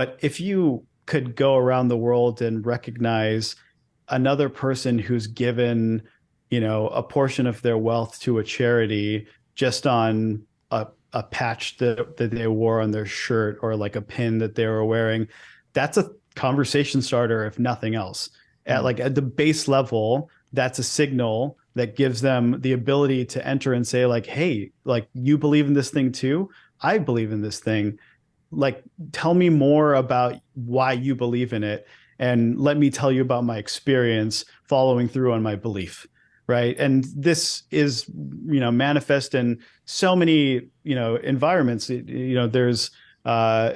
But if you could go around the world and recognize another person who's given, a portion of their wealth to a charity just on a patch that they wore on their shirt or like a pin that they were wearing, that's a conversation starter, if nothing else. Mm, At the base level, that's a signal that gives them the ability to enter and say, like, hey, like you believe in this thing too. I believe in this thing. Like, tell me more about why you believe in it, and let me tell you about my experience following through on my belief. Right. And this is, manifest in so many, environments. There's, uh,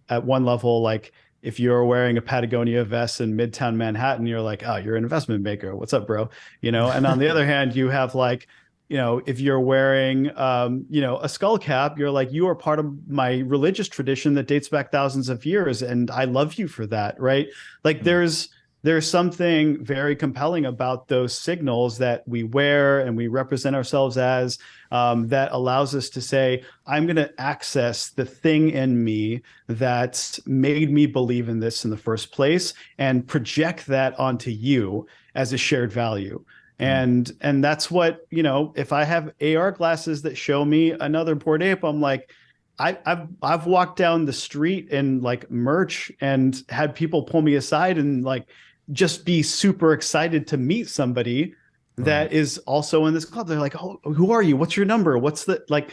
at one level, like if you're wearing a Patagonia vest in Midtown Manhattan, you're like, oh, you're an investment banker. What's up, bro? And on the other hand, you have like, if you're wearing, a skull cap, you're like, you are part of my religious tradition that dates back thousands of years, and I love you for that, right? Like, mm, there's something very compelling about those signals that we wear and we represent ourselves as, that allows us to say, I'm going to access the thing in me that's made me believe in this in the first place and project that onto you as a shared value. mm. And that's what, if I have AR glasses that show me another Bored Ape, I'm like, I've walked down the street in like merch and had people pull me aside and like just be super excited to meet somebody Right. that is also in this club. They're like, oh, who are you? What's your number? What's the like?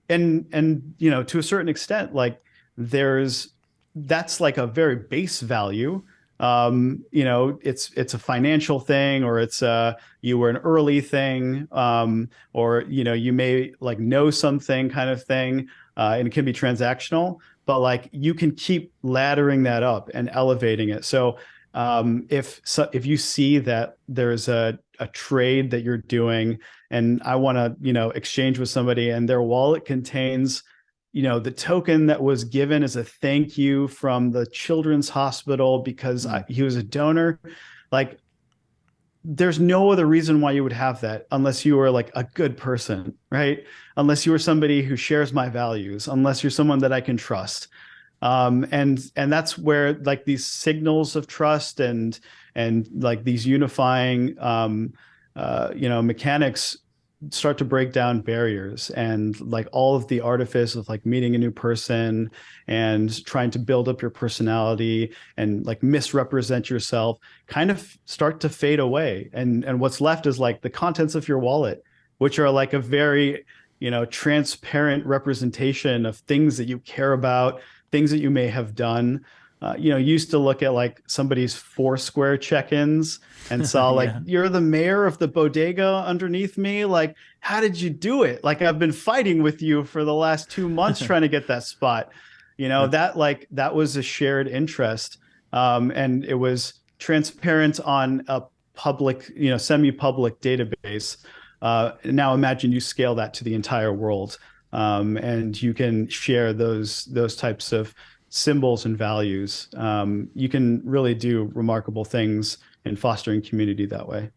And to a certain extent, like there's that's like a very base value. It's a financial thing, or it's you were an early thing, or you may like know something kind of thing, and it can be transactional, but like you can keep laddering that up and elevating it. So if you see that there's a trade that you're doing, and I want to exchange with somebody, and their wallet contains the token that was given as a thank you from the children's hospital because Mm, he was a donor, like there's no other reason why you would have that unless you were like a good person, right? Unless you were somebody who shares my values, unless you're someone that I can trust. And that's where like these signals of trust and like these unifying mechanics start to break down barriers, and like all of the artifice of like meeting a new person and trying to build up your personality and like misrepresent yourself kind of start to fade away, and what's left is like the contents of your wallet, which are like a very transparent representation of things that you care about, things that you may have done. Used to look at like somebody's Foursquare check-ins and saw like, yeah. you're the mayor of the bodega underneath me. Like, how did you do it? Like, I've been fighting with you for the last 2 months trying to get that spot. That, That was a shared interest. And it was transparent on a public, semi-public database. Now imagine you scale that to the entire world, and you can share those types of symbols and values. You can really do remarkable things in fostering community that way.